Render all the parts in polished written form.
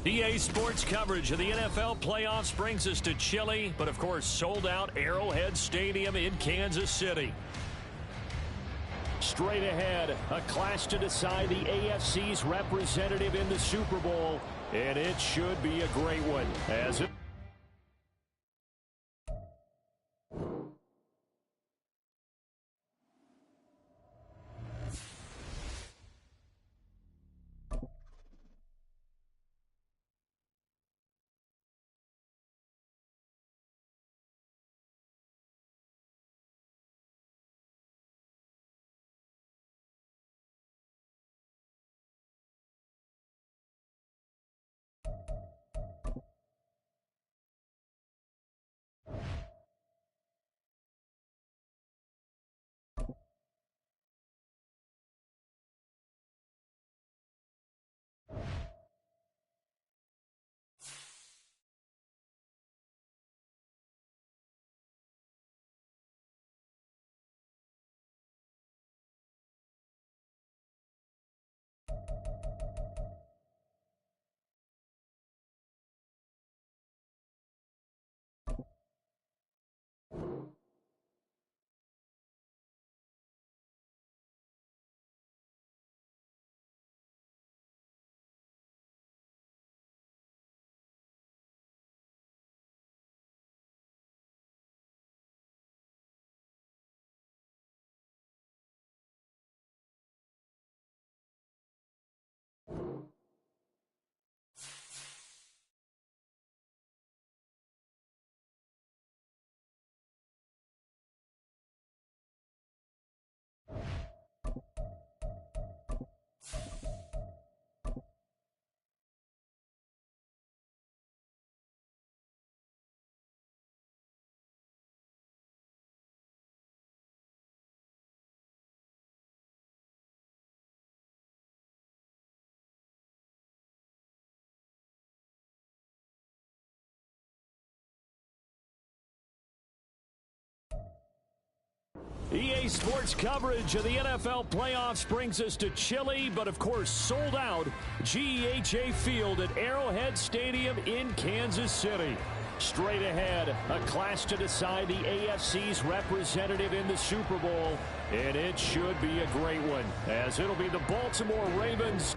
EA Sports coverage of the NFL playoffs brings us to chilly, but of course sold out Arrowhead Stadium in Kansas City. Straight ahead, a clash to decide the AFC's representative in the Super Bowl, and it should be a great one. As it EA Sports coverage of the NFL playoffs brings us to chilly, but of course sold out GEHA Field at Arrowhead Stadium in Kansas City. Straight ahead, a clash to decide the AFC's representative in the Super Bowl, and it should be a great one, as it'll be the Baltimore Ravens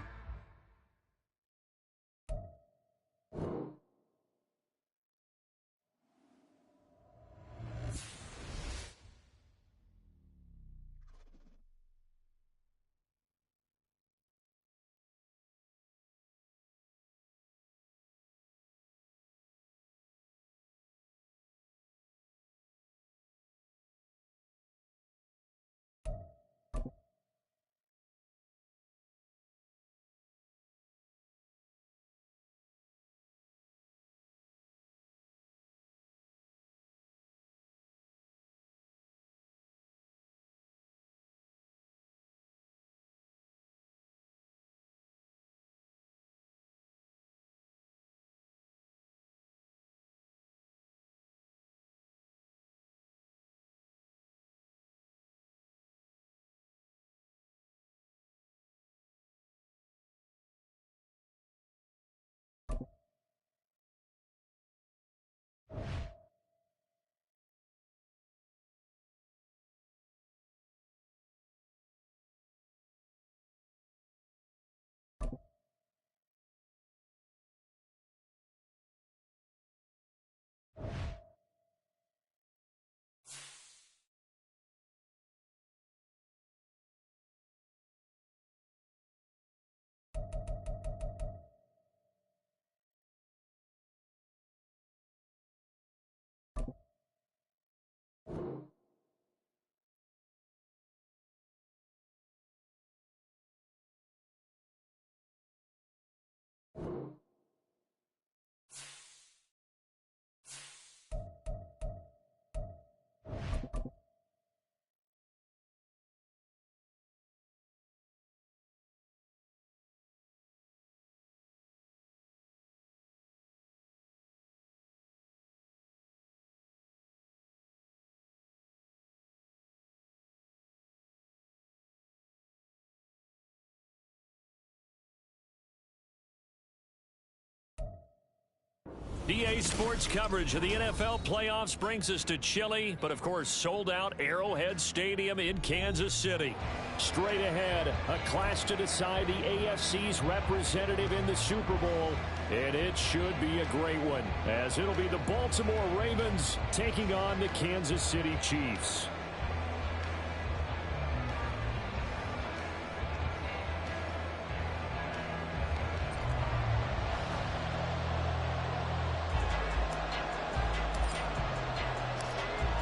EA Sports coverage of the NFL playoffs brings us to chilly, but of course sold out Arrowhead Stadium in Kansas City. Straight ahead, a clash to decide the AFC's representative in the Super Bowl. And it should be a great one, as it'll be the Baltimore Ravens taking on the Kansas City Chiefs.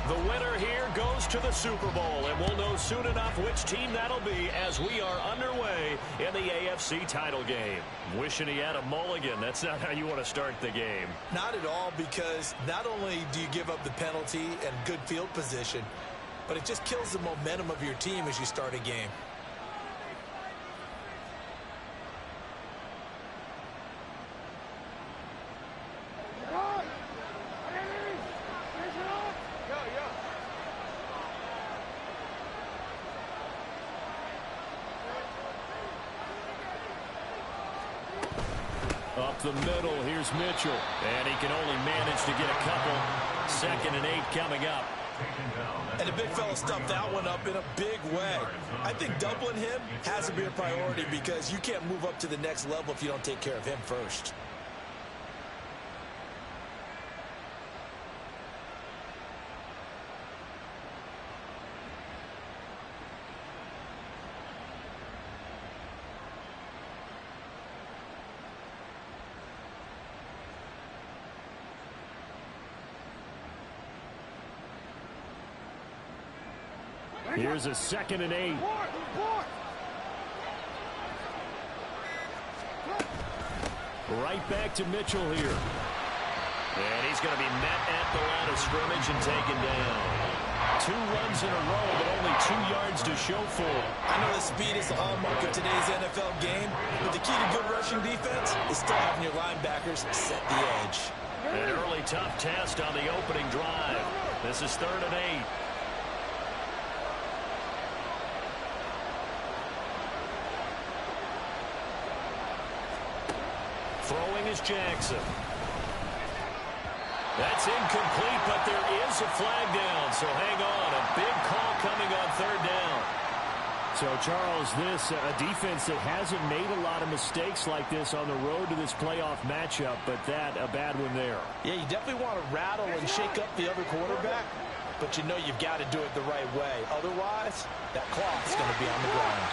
The winner here goes to the Super Bowl, and we'll know soon enough which team that'll be as we are underway in the AFC title game. Wishing he had a mulligan. That's not how you want to start the game. Not at all, because not only do you give up the penalty and good field position, but it just kills the momentum of your team as you start a game. Up the middle, here's Mitchell. And he can only manage to get a couple. 2nd and 8 coming up. And the big fella stuffed that one up in a big way. I think doubling him has to be a priority, because you can't move up to the next level if you don't take care of him first. Here's a 2nd and 8. Right back to Mitchell here. And he's going to be met at the line of scrimmage and taken down. 2 runs in a row, but only 2 yards to show for it. I know the speed is the hallmark of today's NFL game, but the key to good rushing defense is still having your linebackers set the edge. An early tough test on the opening drive. This is 3rd and 8. Throwing is Jackson. That's incomplete, but there is a flag down, so hang on. A big call coming on 3rd down. So, Charles, this a defense that hasn't made a lot of mistakes like this on the road to this playoff matchup, but that a bad one there. Yeah, you definitely want to rattle and shake up the other quarterback, but you know you've got to do it the right way. Otherwise, that clock's going to be on the ground.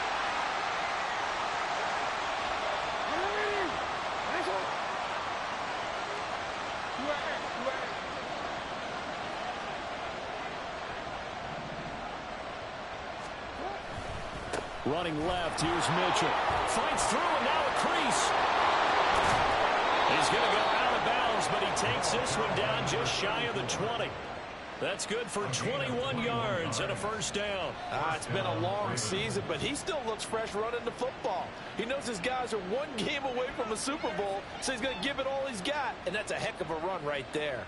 Running left, here's Mitchell. Fights through, and now a crease. He's going to go out of bounds, but he takes this one down just shy of the 20. That's good for 21 yards and a 1st down. It's been a long season, but he still looks fresh running the football. He knows his guys are 1 game away from a Super Bowl, so he's going to give it all he's got, and that's a heck of a run right there.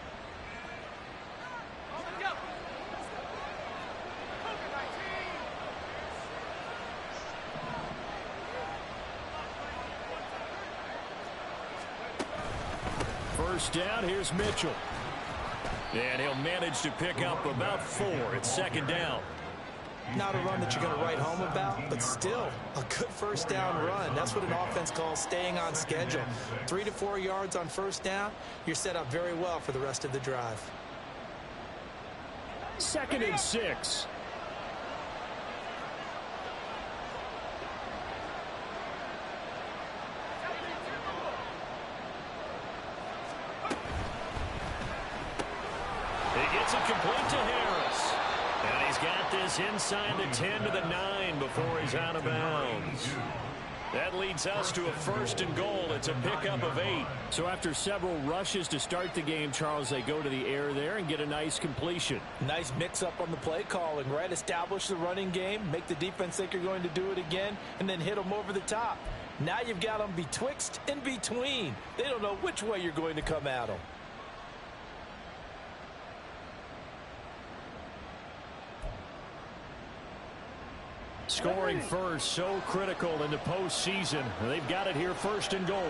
First down, here's Mitchell. And he'll manage to pick up about 4. It's 2nd down. Not a run that you're going to write home about, but still a good 1st down run. That's what an offense calls staying on schedule. 3 to 4 yards on 1st down, you're set up very well for the rest of the drive. 2nd and 6. He gets it complete to Harris. And he's got this inside the 10 to the 9 before he's out of bounds. That leads us to a 1st and goal. It's a pickup of 8. So after several rushes to start the game, Charles, they go to the air there and get a nice completion. Nice mix-up on the play calling, right? Establish the running game, make the defense think you're going to do it again, and then hit them over the top. Now you've got them betwixt and between. They don't know which way you're going to come at them. Scoring first, so critical in the postseason. They've got it here, 1st and goal.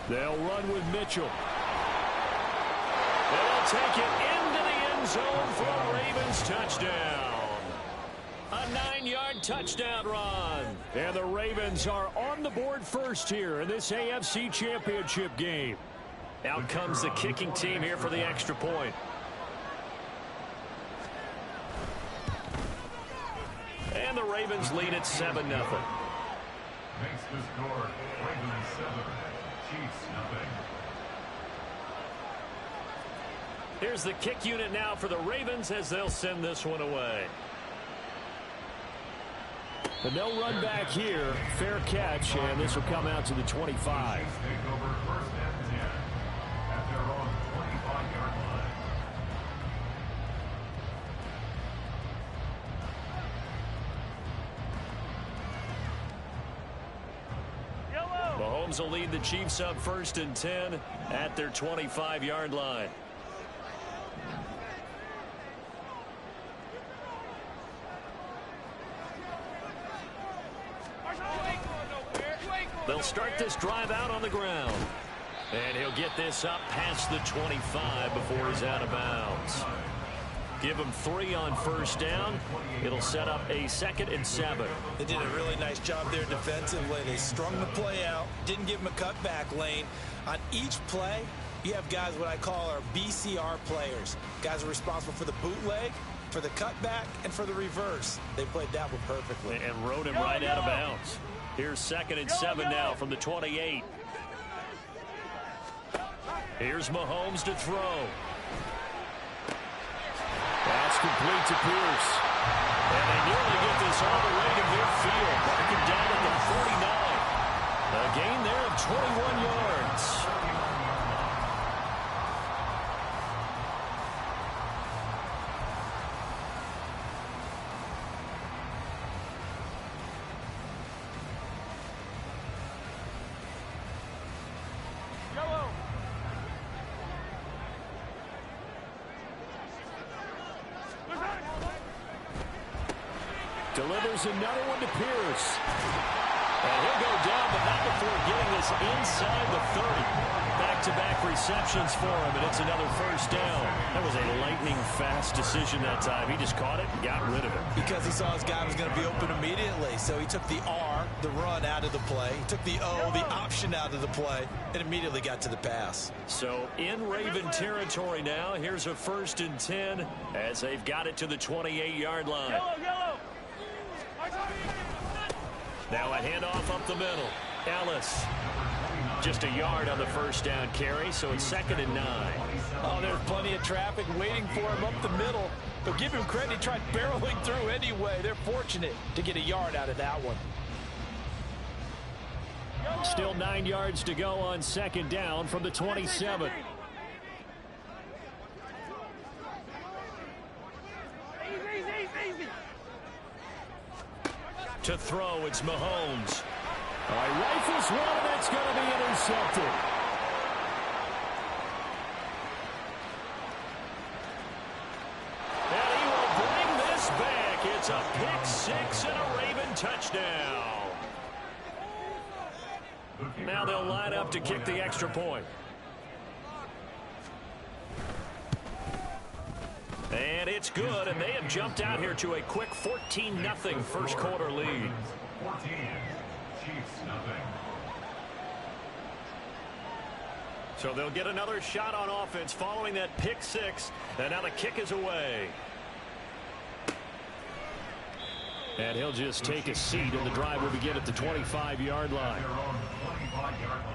They'll run with Mitchell. They'll take it into the end zone for a Ravens touchdown. A 9-yard touchdown run. And the Ravens are on the board first here in this AFC Championship game. Out comes the kicking team here for the extra point. And the Ravens lead at 7-0. Makes the score Ravens 7, Chiefs 0. Here's the kick unit now for the Ravens as they'll send this one away. But no run back here. Fair catch, and this will come out to the 25. Take over first and 10 at their own 25-yard line. Mahomes will lead the Chiefs up first and 10 at their 25-yard line. They'll start this drive out on the ground. And he'll get this up past the 25 before he's out of bounds. Give him 3 on first down. It'll set up a 2nd and 7. They did a really nice job there defensively. They strung the play out, didn't give him a cutback lane. On each play, you have guys what I call our BCR players. Guys are responsible for the bootleg, for the cutback, and for the reverse. They played that one perfectly. And rode him right out of bounds. Here's 2nd and 7 now from the 28. Here's Mahomes to throw. That's complete to Pierce. And they nearly get this all the way to midfield. Marking down at the 49. A gain there of 21 yards. Delivers another one to Pierce. And he'll go down, but not before getting this inside the 30. Back-to-back receptions for him, and it's another first down. That was a lightning-fast decision that time. He just caught it and got rid of it. Because he saw his guy was going to be open immediately. So he took the R, the run, out of the play. He took the O, the option, out of the play, and immediately got to the pass. So in Raven territory now, here's a 1st and 10 as they've got it to the 28-yard line. Yellow. Now a handoff up the middle. Ellis. Just a yard on the first down carry, so it's 2nd and 9. Oh, there's plenty of traffic waiting for him up the middle. But give him credit, he tried barreling through anyway. They're fortunate to get a yard out of that one. Still 9 yards to go on 2nd down from the 27. Easy. To throw, it's Mahomes. All right, rifles one, and that's going to be intercepted. And he will bring this back. It's a pick-6 and a Raven touchdown. Now they'll line up to kick the extra point. And it's good, and they have jumped out here to a quick 14-0 first quarter lead. 14, Chiefs 0. So they'll get another shot on offense following that pick-6, and now the kick is away. And he'll just take a seat, and the drive will begin at the 25-yard line. Their own 25-yard line.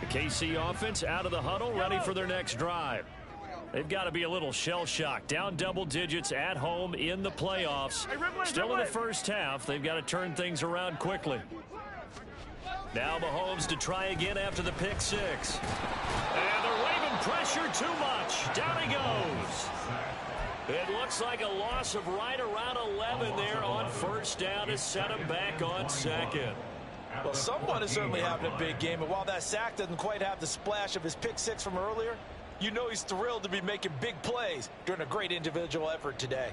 The KC offense out of the huddle, ready for their next drive. They've got to be a little shell-shocked. Down double digits at home in the playoffs. Still in the first half. They've got to turn things around quickly. Now Mahomes to try again after the pick-6. And the Raven pressure too much. Down he goes. It looks like a loss of right around 11 there on first down to set him back on 2nd. Well, someone is certainly having a big game, and while that sack doesn't quite have the splash of his pick six from earlier, you know he's thrilled to be making big plays during a great individual effort today.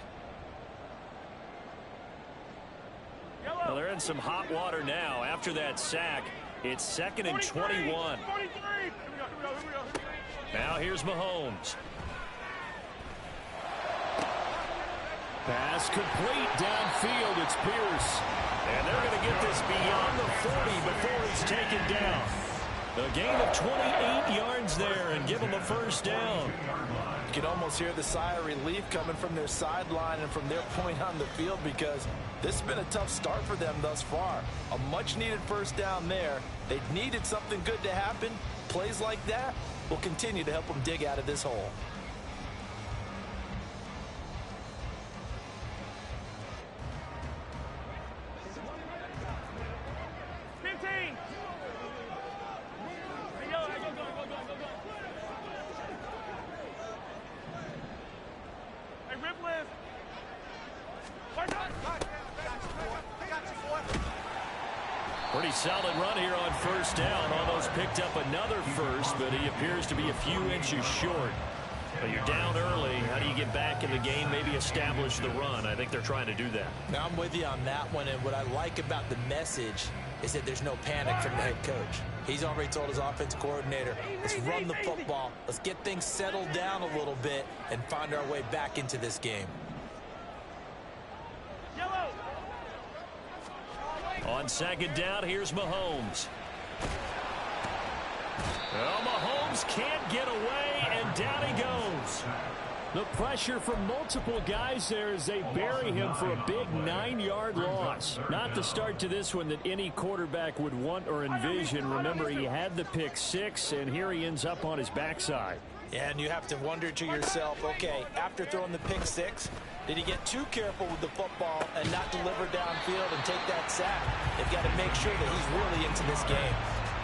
Well, they're in some hot water now. After that sack, it's 2nd and 21. Now here's Mahomes. Pass complete downfield. It's Pierce. And they're going to get this beyond the 40 before it's taken down. A gain of 28 yards there and give them a first down. You can almost hear the sigh of relief coming from their sideline and from their point on the field, because this has been a tough start for them thus far. A much-needed first down there. They needed something good to happen. Plays like that will continue to help them dig out of this hole. Pretty solid run here on first down. Almost picked up another first, but he appears to be a few inches short. But you're down early. How do you get back in the game? Maybe establish the run. I think they're trying to do that. Now, I'm with you on that one, and what I like about the message is that there's no panic from the head coach. He's already told his offense coordinator, let's run the football, let's get things settled down a little bit and find our way back into this game. On second down, here's Mahomes. Well, Mahomes can't get away, and down he goes. The pressure from multiple guys there as they bury him for a big 9-yard loss. Not the start to this one that any quarterback would want or envision. Remember, he had the pick six, and here he ends up on his backside. Yeah, and you have to wonder to yourself, okay, after throwing the pick six, did he get too careful with the football and not deliver downfield and take that sack? They've got to make sure that he's really into this game.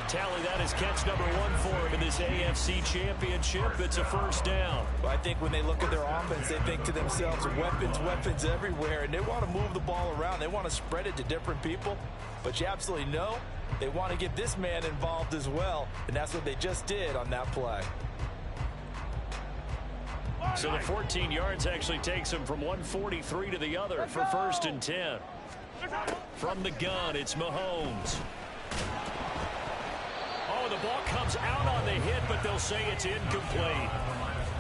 Tally, that is catch number 1 for him in this AFC Championship. It's a first down. Well, I think when they look at their offense, they think to themselves, weapons, weapons everywhere, and they want to move the ball around. They want to spread it to different people, but you absolutely know they want to get this man involved as well, and that's what they just did on that play. So the 14 yards actually takes him from 143 to the other for 1st and 10. From the gun, it's Mahomes. Oh, the ball comes out on the hit, but they'll say it's incomplete.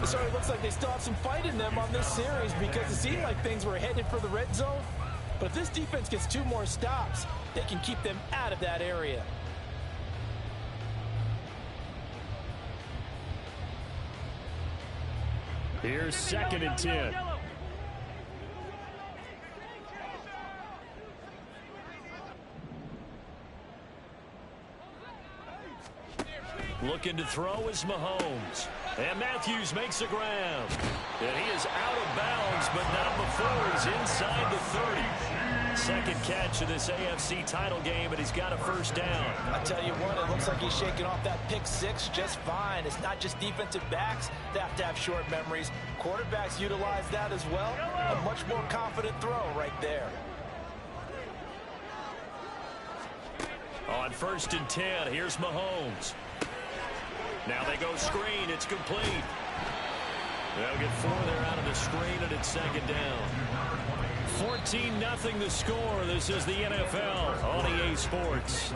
So it looks like they still have some fight in them on this series, because it seemed like things were headed for the red zone. But if this defense gets 2 more stops, they can keep them out of that area. Here's 2nd and 10. Looking to throw is Mahomes. And Matthews makes the ground. And he is out of bounds, but not before he's inside the 30. Second catch of this AFC title game, and he's got a first down. I tell you what, it looks like he's shaking off that pick six just fine. It's not just defensive backs that have to have short memories. Quarterbacks utilize that as well. A much more confident throw right there. On 1st and 10, here's Mahomes. Now they go screen. It's complete. They'll get 4 there out of the screen, and it's 2nd down. 14-0 the score. This is the NFL on EA Sports.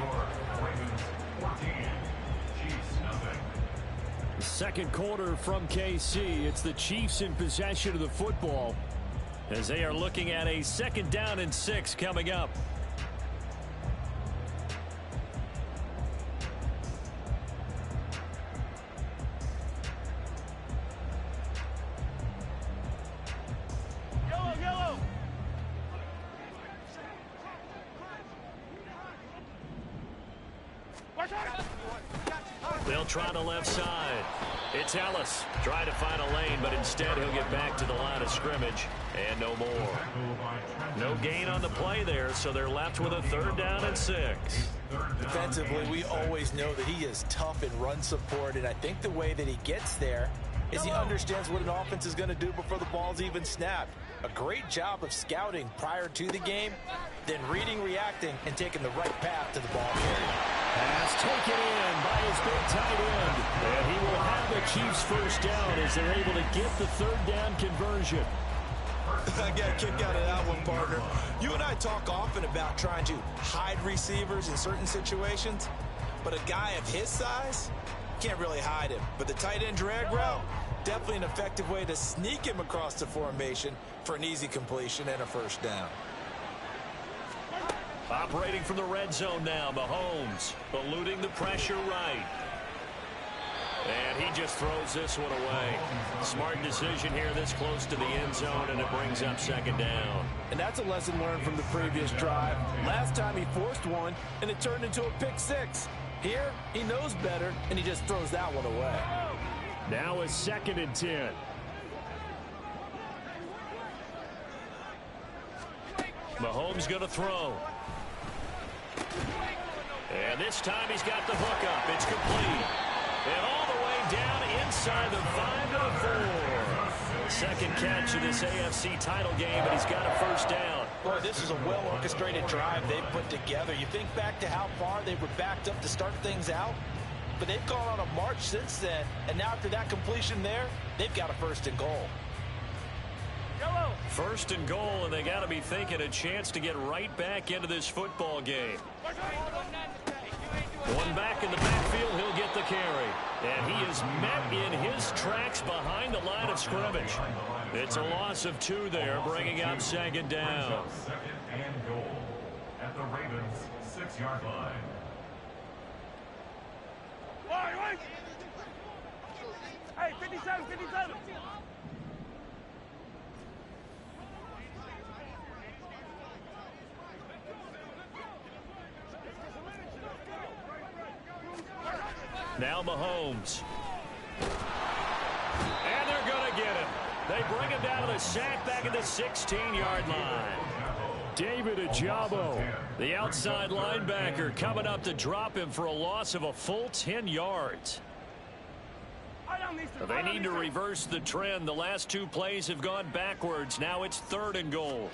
Second quarter from KC. It's the Chiefs in possession of the football as they are looking at a 2nd down and 6 coming up. They'll try the left side. It's Ellis trying to find a lane, but instead he'll get back to the line of scrimmage and no more. No gain on the play there, so they're left with a 3rd down and 6. Defensively, we always know that he is tough in run support, and I think the way that he gets there is he understands what an offense is going to do before the ball's even snapped. A great job of scouting prior to the game, then reading, reacting, and taking the right path to the ball carrier. Pass taken in by his big tight end. And he will have the Chiefs first down as they're able to get the third down conversion. I got a kick out of that one, partner. You and I talk often about trying to hide receivers in certain situations, but a guy of his size can't really hide him. But the tight end drag route, definitely an effective way to sneak him across the formation for an easy completion and a first down. Operating from the red zone now, Mahomes eluding the pressure right. And he just throws this one away. Smart decision here this close to the end zone, and it brings up second down. And that's a lesson learned from the previous drive. Last time he forced one, and it turned into a pick six. Here, he knows better, and he just throws that one away. Now a 2nd and 10. Mahomes going to throw. And this time he's got the hook up. It's complete. And all the way down inside the 5 to the 4. Second catch of this AFC title game, and he's got a first down. Boy, this is a well-orchestrated drive they've put together. You think back to how far they were backed up to start things out, but they've gone on a march since then, and now after that completion there, they've got a 1st and goal. 1st and goal, and they got to be thinking a chance to get right back into this football game. One back in the backfield, he'll get the carry. And he is met in his tracks behind the line of scrimmage. It's a loss of 2 there, bringing up second down. 2nd and goal at the Ravens' 6-yard line. Hey, 57, 57. Now Mahomes. And they're going to get him. They bring him down to the sack back at the 16-yard line. David Ojabo, the outside linebacker, coming up to drop him for a loss of a full 10 yards. They need to reverse the trend. The last 2 plays have gone backwards. Now it's 3rd and goal.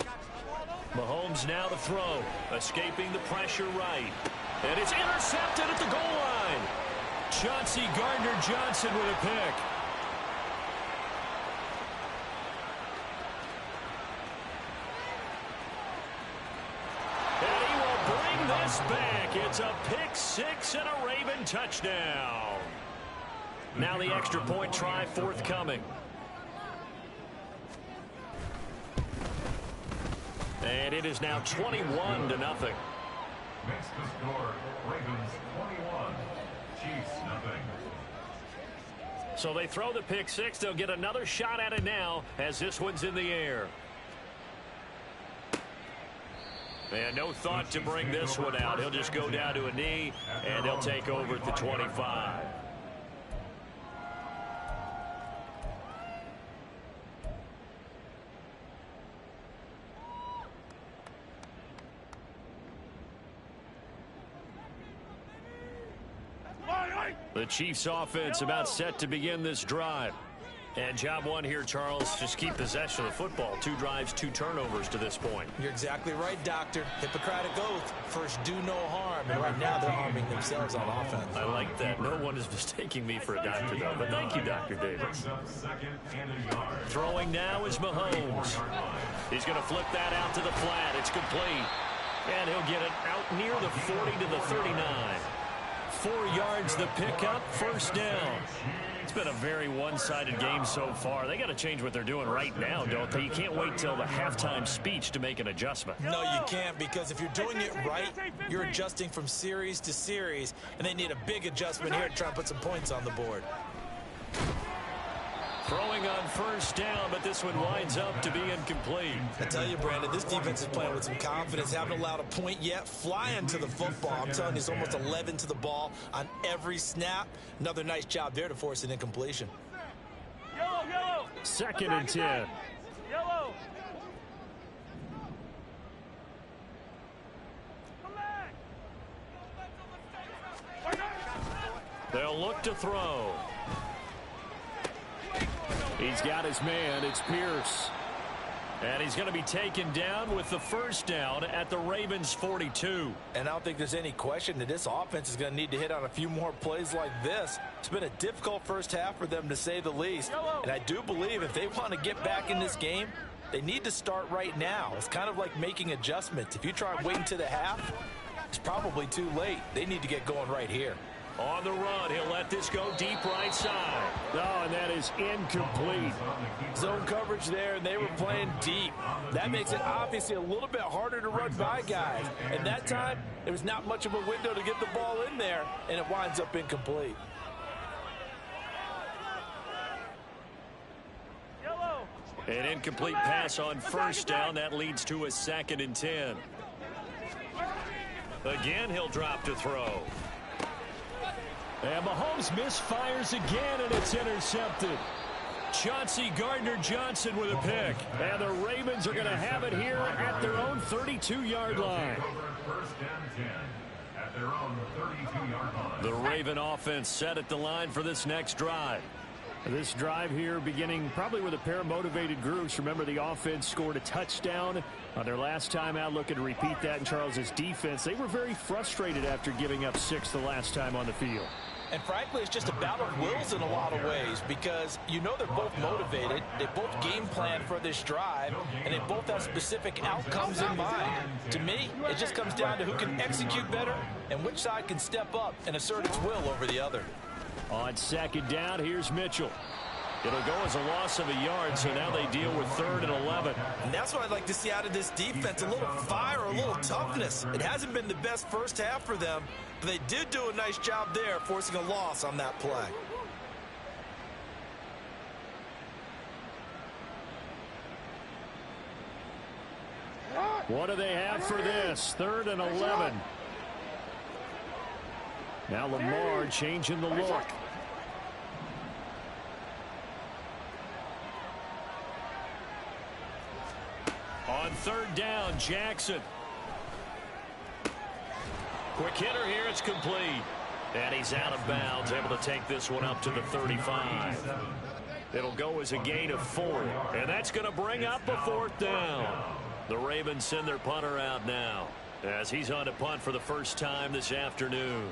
Mahomes now to throw, escaping the pressure right. And it's intercepted at the goal line. Chauncey Gardner-Johnson with a pick. And he will bring this back. It's a pick 6 and a Raven touchdown. Now the extra point try forthcoming. And it is now 21-0. Makes the score Ravens 21, Chiefs nothing. So they throw the pick 6. They'll get another shot at it now as this one's in the air. And no thought to bring this one out. He'll just go down to a knee, and they'll take over at the 25. The Chiefs offense about set to begin this drive. And job one here, Charles, just keep possession of the football. 2 drives, 2 turnovers to this point. You're exactly right, Doctor. Hippocratic oath. First, do no harm. And right now, they're harming themselves on offense. I like that. No one is mistaking me for a doctor, though. But thank you, Dr. Davis. Throwing now is Mahomes. He's going to flip that out to the flat. It's complete. And he'll get it out near the 40 to the 39. 4 yards the pickup, first down. It's been a very one-sided game so far. They got to change what they're doing right now, don't they? You can't wait till the halftime speech to make an adjustment. No, you can't, because if you're doing it right, you're adjusting from series to series, and they need a big adjustment here to try and put some points on the board. Throwing on first down, but this one winds up to be incomplete. I tell you, Brandon, this defense is playing with some confidence. Haven't allowed a point yet. Flying to the football. I'm telling you, it's almost 11 to the ball on every snap. Another nice job there to force an incompletion. Yellow, yellow. 2nd and 10. Yellow. Come back. They'll look to throw. He's got his man. It's Pierce. And he's going to be taken down with the first down at the Ravens 42. And I don't think there's any question that this offense is going to need to hit on a few more plays like this. It's been a difficult first half for them, to say the least. And I do believe if they want to get back in this game, they need to start right now. It's kind of like making adjustments. If you try and wait until the half, it's probably too late. They need to get going right here. On the run, he'll let this go deep right side. Oh, and that is incomplete. Zone coverage there, and they were playing deep. That makes it obviously a little bit harder to run by guys. And that time, there was not much of a window to get the ball in there, and it winds up incomplete. An incomplete pass on first down. That leads to a 2nd and 10. Again, he'll drop to throw. And Mahomes misfires again, and it's intercepted. Chauncey Gardner-Johnson with a pick. And the Ravens are going to have it here at their own 32-yard line. The Raven offense set at the line for this next drive. This drive here beginning probably with a pair of motivated groups. Remember, the offense scored a touchdown on their last time out. Looking to repeat that in Charles's defense. They were very frustrated after giving up 6 the last time on the field. And frankly, it's just a battle of wills in a lot of ways, because you know they're both motivated. They both game plan for this drive, and they both have specific outcomes in mind. To me, it just comes down to who can execute better and which side can step up and assert its will over the other. On 2nd down, here's Mitchell. It'll go as a loss of a yard, so now they deal with 3rd and 11. And that's what I'd like to see out of this defense, a little fire, a little toughness. It hasn't been the best first half for them, but they did do a nice job there, forcing a loss on that play. What do they have for this? 3rd and 11. Now Lamar changing the look. On 3rd down, Jackson. Quick hitter here, it's complete. And he's out of bounds, able to take this one up to the 35. It'll go as a gain of 4, and that's going to bring up a 4th down. The Ravens send their punter out now, as he's on to punt for the first time this afternoon.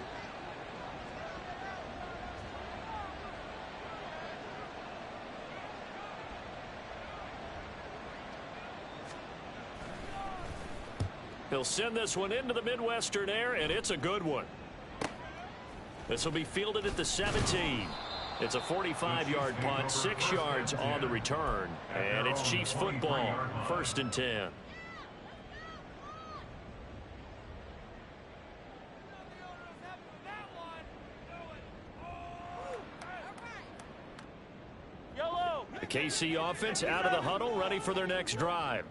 He'll send this one into the Midwestern air, and it's a good one. This will be fielded at the 17. It's a 45-yard punt, 6 yards on the return, and it's Chiefs football, 1st and 10. The KC offense out of the huddle, ready for their next drive.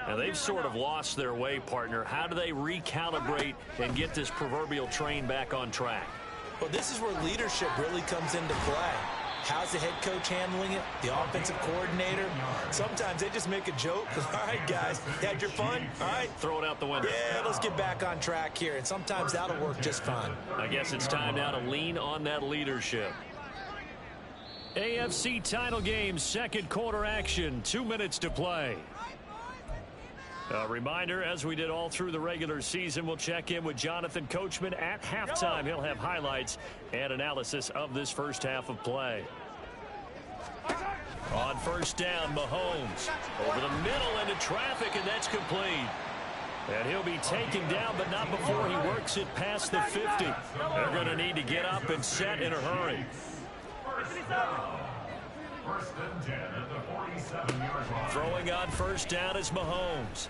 And they've sort of lost their way, partner. How do they recalibrate and get this proverbial train back on track? Well, this is where leadership really comes into play. How's the head coach handling it? The offensive coordinator? Sometimes they just make a joke. All right, guys, you had your fun? All right. Throw it out the window. Yeah, let's get back on track here. And sometimes that'll work just fine. I guess it's time now to lean on that leadership. AFC title game, 2nd quarter action, 2 minutes to play. A reminder, as we did all through the regular season, we'll check in with Jonathan Coachman at halftime. He'll have highlights and analysis of this first half of play. On 1st down, Mahomes over the middle into traffic, and that's complete. And he'll be taken down, but not before he works it past the 50. They're going to need to get up and set in a hurry. 1st and 10 at the 47-yard line. Throwing on 1st down is Mahomes.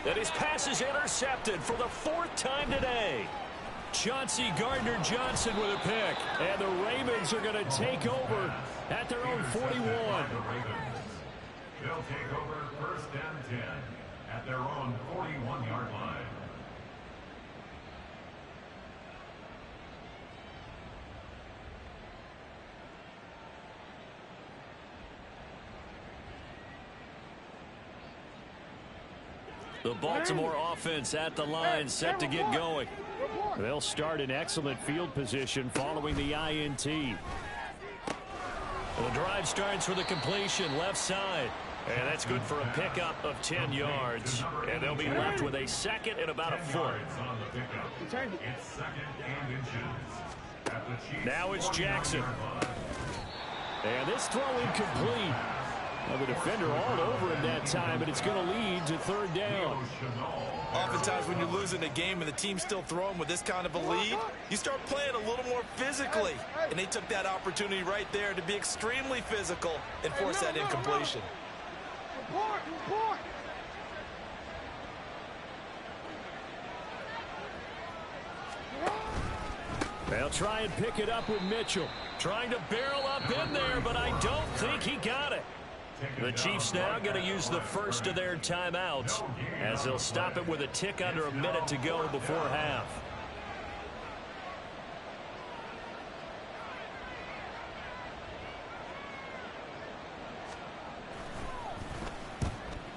And his pass is intercepted for the 4th time today. Chauncey Gardner-Johnson with a pick. And the Ravens are going to take over at their own 41. The Ravens. They'll take over 1st and 10 at their own 41-yard line. The Baltimore offense at the line, set to get going. They'll start in excellent field position following the INT. The drive starts with a completion left side. And that's good for a pickup of 10 yards. And they'll be left with a second and about a foot. Now it's Jackson. And this throw incomplete. Well, the defender all over him that time, but it's going to lead to third down. Oftentimes when you're losing a game and the team's still throwing with this kind of a lead, you start playing a little more physically. And they took that opportunity right there to be extremely physical and force that incompletion. They'll try and pick it up with Mitchell. Trying to barrel up in there, but I don't think he got it. The Chiefs now going to use the first of their timeouts as they'll stop it with a tick under a minute to go before half.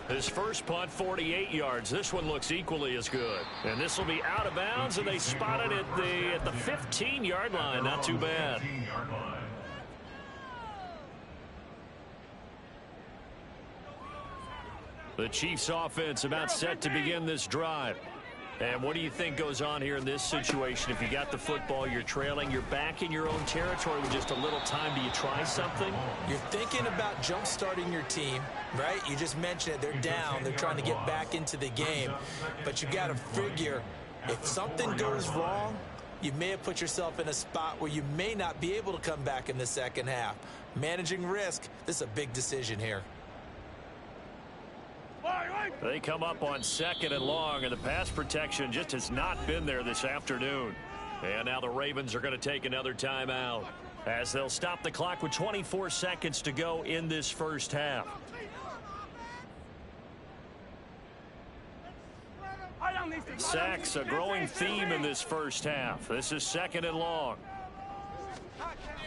His first punt, 48 yards. This one looks equally as good. And this will be out of bounds, and they spot it at the 15-yard line. Not too bad. The Chiefs offense about set to begin this drive. And what do you think goes on here in this situation? If you got the football, you're trailing, you're back in your own territory with just a little time. Do you try something? You're thinking about jump-starting your team, right? You just mentioned it. They're down. They're trying to get back into the game. But you got to figure if something goes wrong, you may have put yourself in a spot where you may not be able to come back in the second half. Managing risk, this is a big decision here. They come up on second and long, and the pass protection just has not been there this afternoon. And now the Ravens are going to take another timeout as they'll stop the clock with 24 seconds to go in this first half. Sacks, a growing theme in this first half. This is second and long.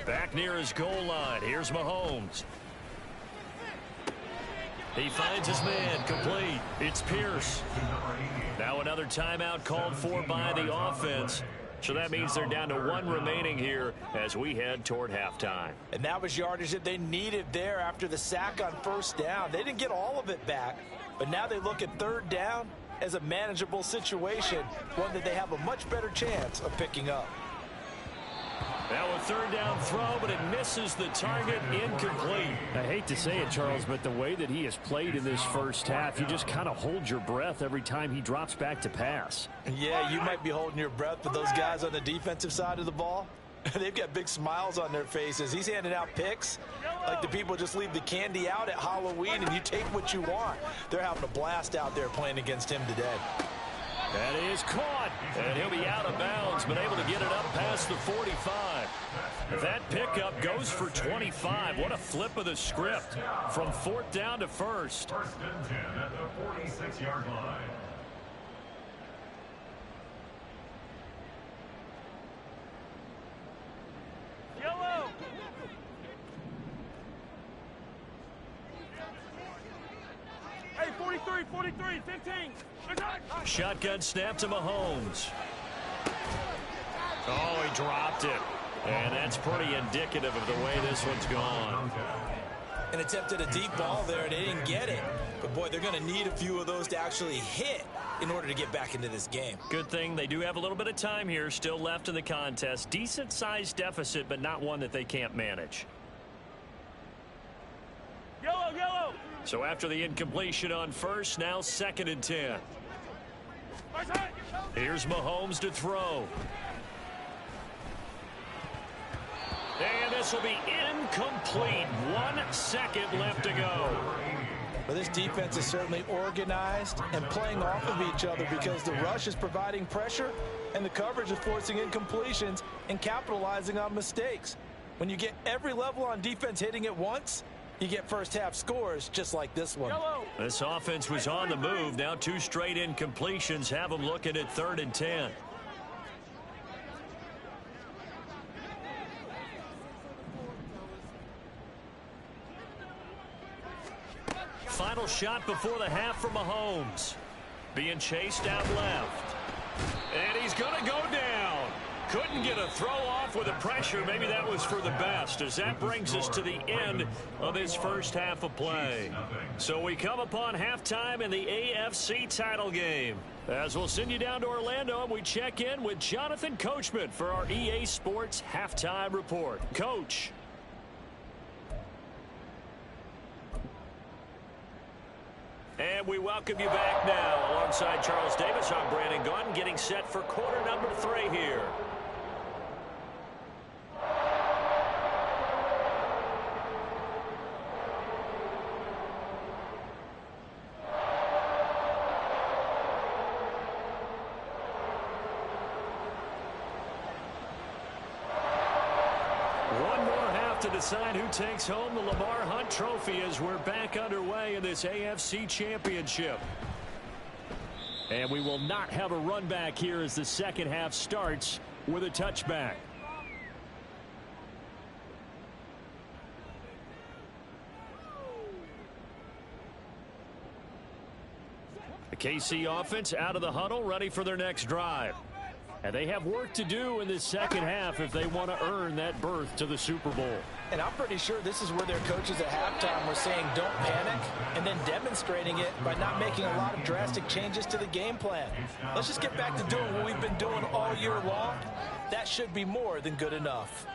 Back near his goal line. Here's Mahomes. He finds his man, complete. It's Pierce. Now another timeout called for by the offense. So that means they're down to one remaining here as we head toward halftime. And that was yardage that they needed there after the sack on first down. They didn't get all of it back, but now they look at third down as a manageable situation, one that they have a much better chance of picking up. Now a third down throw, but it misses the target, incomplete. I hate to say it, Charles, but the way that he has played in this first half, you just kind of hold your breath every time he drops back to pass. Yeah, you might be holding your breath, but those guys on the defensive side of the ball, they've got big smiles on their faces. He's handing out picks like the people just leave the candy out at Halloween and you take what you want. They're having a blast out there playing against him today. That is caught, and he'll be out of bounds, but able to get it up past the 45. That pickup goes for 25. What a flip of the script from fourth down to first. First and 10 at the 46-yard line. Yellow. Hey, 43, 15. Shotgun snap to Mahomes. Oh, he dropped it. And that's pretty indicative of the way this one's gone. And attempted a deep ball there, and they didn't get it. But, boy, they're going to need a few of those to actually hit in order to get back into this game. Good thing they do have a little bit of time here still left in the contest. Decent-sized deficit, but not one that they can't manage. Yellow. So after the incompletion on first, now second and 10. Here's Mahomes to throw. And this will be incomplete. 1 second left to go. But this defense is certainly organized and playing off of each other because the rush is providing pressure and the coverage is forcing incompletions and capitalizing on mistakes. When you get every level on defense hitting at once, you get first half scores just like this one. This offense was on the move. Now 2 straight incompletions have them looking at third and 10. Final shot before the half from Mahomes. Being chased out left. And he's going to go down. Couldn't get a throw off with the pressure. Maybe that was for the best, as that brings us to the end of this first half of play. So we come upon halftime in the AFC title game. As we'll send you down to Orlando, and we check in with Jonathan Coachman for our EA Sports halftime report. Coach. And we welcome you back now. Alongside Charles Davis, I'm Brandon Gunn, getting set for quarter number 3 here. To decide who takes home the Lamar Hunt Trophy as we're back underway in this AFC Championship. And we will not have a run back here as the second half starts with a touchback. The KC offense out of the huddle, ready for their next drive. And they have work to do in this second half if they want to earn that berth to the Super Bowl. And I'm pretty sure this is where their coaches at halftime were saying don't panic, and then demonstrating it by not making a lot of drastic changes to the game plan. Let's just get back to doing what we've been doing all year long. That should be more than good enough.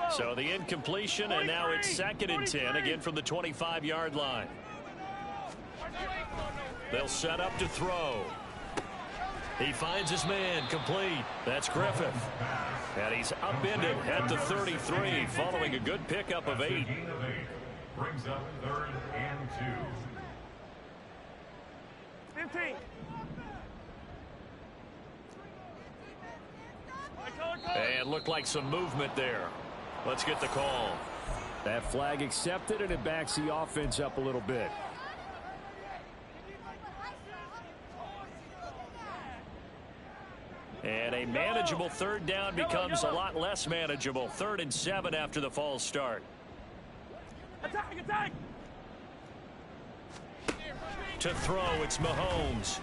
So the incompletion, and now it's 2nd and 10, again from the 25-yard line. They'll set up to throw. He finds his man, complete. That's Griffith. And he's upended at the 33, following a good pickup of 8. Brings up 3rd and 2. 15. And looked like some movement there. Let's get the call. That flag accepted, and it backs the offense up a little bit. And a manageable 3rd down becomes a lot less manageable. 3rd and 7 after the false start. Attack, attack. To throw, it's Mahomes.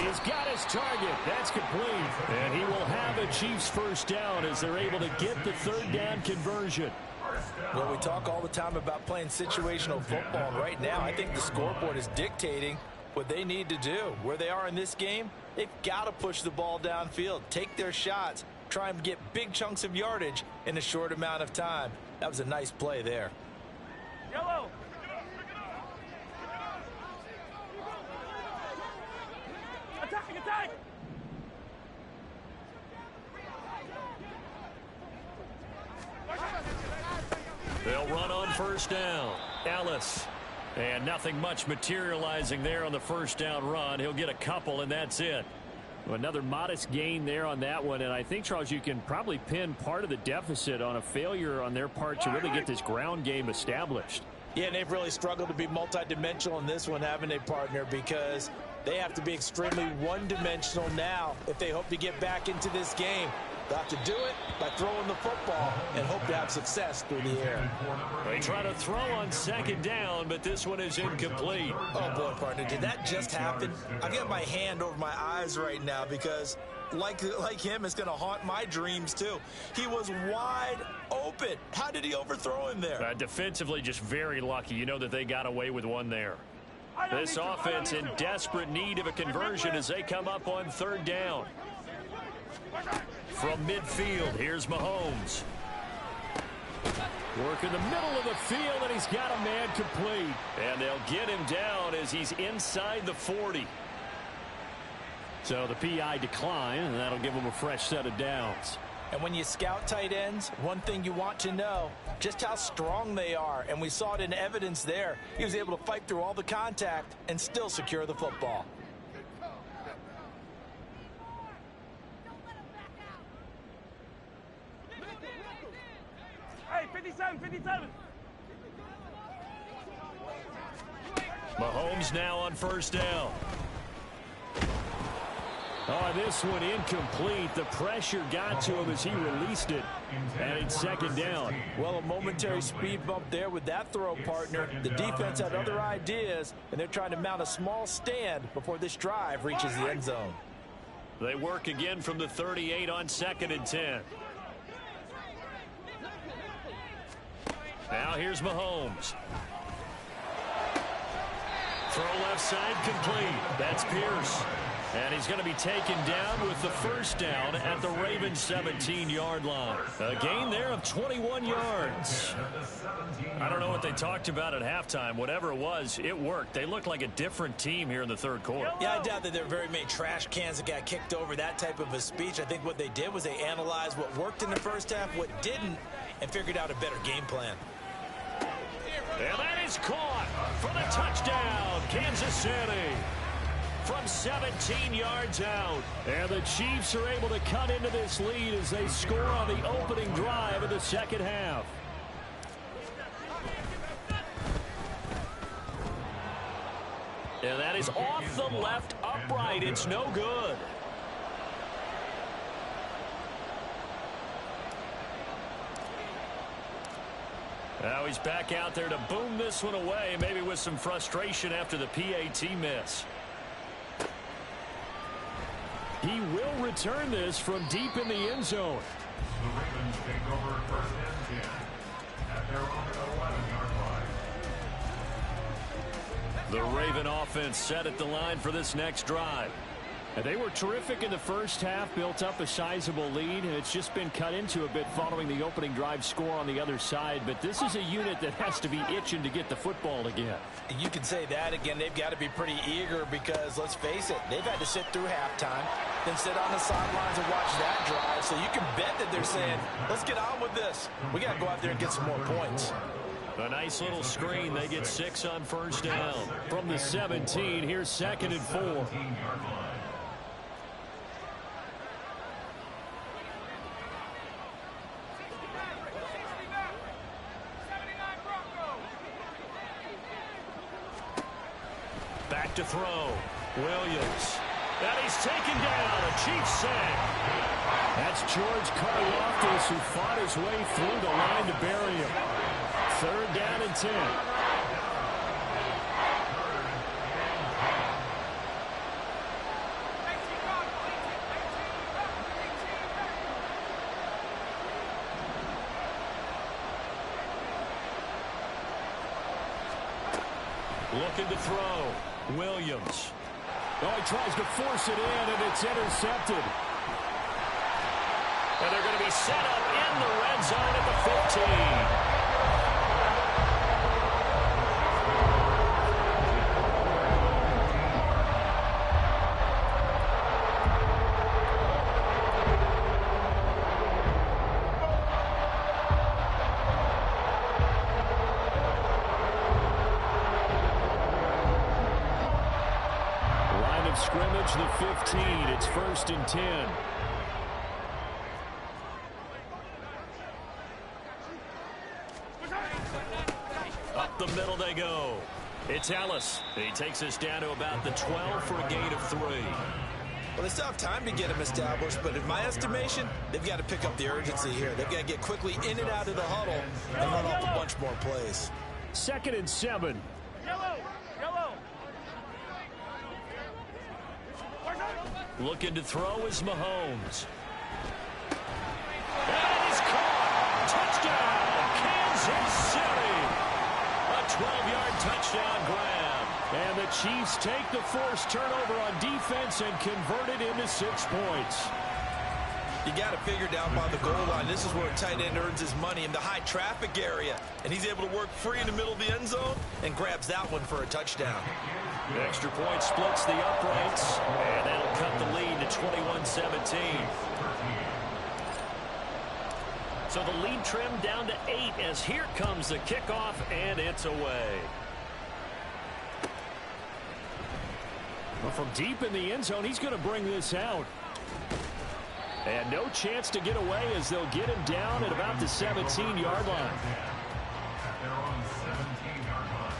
He's got his target. That's complete. And he will have a Chiefs first down as they're able to get the 3rd down conversion. Well, we talk all the time about playing situational football, and right now I think the scoreboard is dictating what they need to do. Where they are in this game, they've got to push the ball downfield, take their shots, try and get big chunks of yardage in a short amount of time. That was a nice play there. Yellow. Attack, attack. They'll run on first down. Ellis. And nothing much materializing there on the first down run. He'll get a couple, and that's it. Another modest gain there on that one, and I think, Charles, you can probably pin part of the deficit on a failure on their part to really get this ground game established. Yeah, and they've really struggled to be multidimensional in this one, haven't they, partner? Because they have to be extremely one-dimensional now if they hope to get back into this game. They'll have to do it by throwing the football and hope to have success through the air. They try to throw on 2nd down, but this one is incomplete. Oh, boy, partner, did that just happen? I've got my hand over my eyes right now because, like him, it's going to haunt my dreams, too. He was wide open. How did he overthrow him there? Defensively, just very lucky. You know that they got away with one there. This offense in desperate need of a conversion as they come up on 3rd down. From midfield, here's Mahomes. Work in the middle of the field, and he's got a man complete. And they'll get him down as he's inside the 40. So the PI decline, and that'll give him a fresh set of downs. And when you scout tight ends, one thing you want to know, just how strong they are. And we saw it in evidence there. He was able to fight through all the contact and still secure the football. Hey, 57, 57. Mahomes now on first down. Oh, this one incomplete. The pressure got to him as he released it. And it's second down. Well, a momentary speed bump there with that throw, partner. The defense had other ideas, and they're trying to mount a small stand before this drive reaches the end zone. They work again from the 38 on 2nd and 10. Now here's Mahomes. Throw left side complete. That's Pierce. And he's going to be taken down with the first down at the Ravens' 17-yard line. A gain there of 21 yards. I don't know what they talked about at halftime. Whatever it was, it worked. They looked like a different team here in the third quarter. Yeah, I doubt that there were very many trash cans that got kicked over, that type of a speech. I think what they did was they analyzed what worked in the first half, what didn't, and figured out a better game plan. And that is caught for the touchdown, Kansas City. From 17 yards out. And the Chiefs are able to cut into this lead as they score on the opening drive of the second half. And that is off the left upright. It's no good. Now he's back out there to boom this one away, maybe with some frustration after the PAT miss. He will return this from deep in the end zone. The Ravens take over 1st and 10 at their own 11-yard line. The Raven offense set at the line for this next drive. And they were terrific in the first half, built up a sizable lead, and it's just been cut into a bit following the opening drive score on the other side. But this is a unit that has to be itching to get the football again. You can say that again. They've got to be pretty eager because, let's face it, they've had to sit through halftime, then sit on the sidelines and watch that drive. So you can bet that they're saying, let's get on with this. We got to go out there and get some more points. A nice little screen. They get 6 on first down. From the 17, here's 2nd and 4. Back to throw. Williams. And he's taken down. A Chiefs sack. That's George Karlaftis who fought his way through the line to bury him. 3rd down and 10. Looking to throw. Williams. Oh, he tries to force it in, and it's intercepted. And they're going to be set up in the red zone at the 15. Scrimmage the 15. It's 1st and 10. Up the middle they go. It's Ellis. He takes us down to about the 12 for a gain of 3. Well, they still have time to get him established, but in my estimation, they've got to pick up the urgency here. They've got to get quickly in and out of the huddle and run off a bunch more plays. 2nd and 7. Yellow! Looking to throw is Mahomes. And it is caught. Touchdown, Kansas City. A 12-yard touchdown grab. And the Chiefs take the forced turnover on defense and convert it into 6 points. You got to figure down by the goal line. This is where a tight end earns his money in the high traffic area. And he's able to work free in the middle of the end zone and grabs that one for a touchdown. The extra point splits the uprights, and that'll cut the lead to 21-17. So the lead trimmed down to 8 as here comes the kickoff, and it's away. Well, from deep in the end zone, he's going to bring this out. And no chance to get away as they'll get him down at about the 17-yard line. They're on 17-yard line.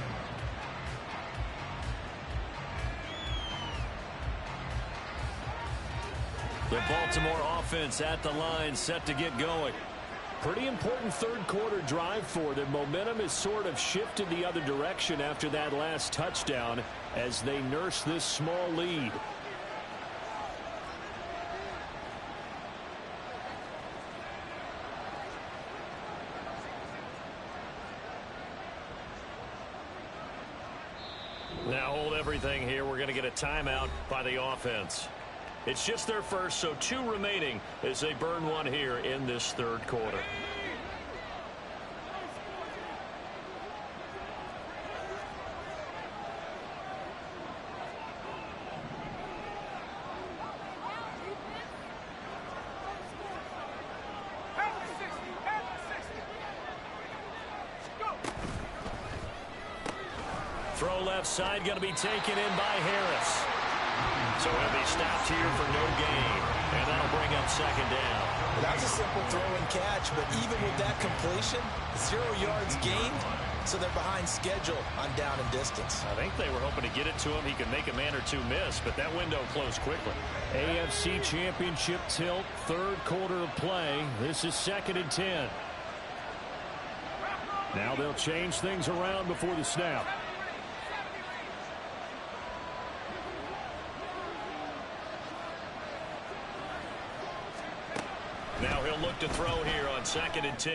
The Baltimore offense at the line, set to get going. Pretty important third quarter drive for them. Momentum has sort of shifted the other direction after that last touchdown as they nurse this small lead. Now hold everything here. We're going to get a timeout by the offense. It's just their first, so 2 remaining as they burn one here in this third quarter. Throw left side, going to be taken in by Harris. So he'll be stopped here for no gain, and that'll bring up second down. That was a simple throw and catch, but even with that completion, 0 yards gained, so they're behind schedule on down and distance. I think they were hoping to get it to him. He could make a man or 2 miss, but that window closed quickly. AFC Championship tilt, third quarter of play. This is 2nd and 10. Now they'll change things around before the snap. Now he'll look to throw here on 2nd and 10.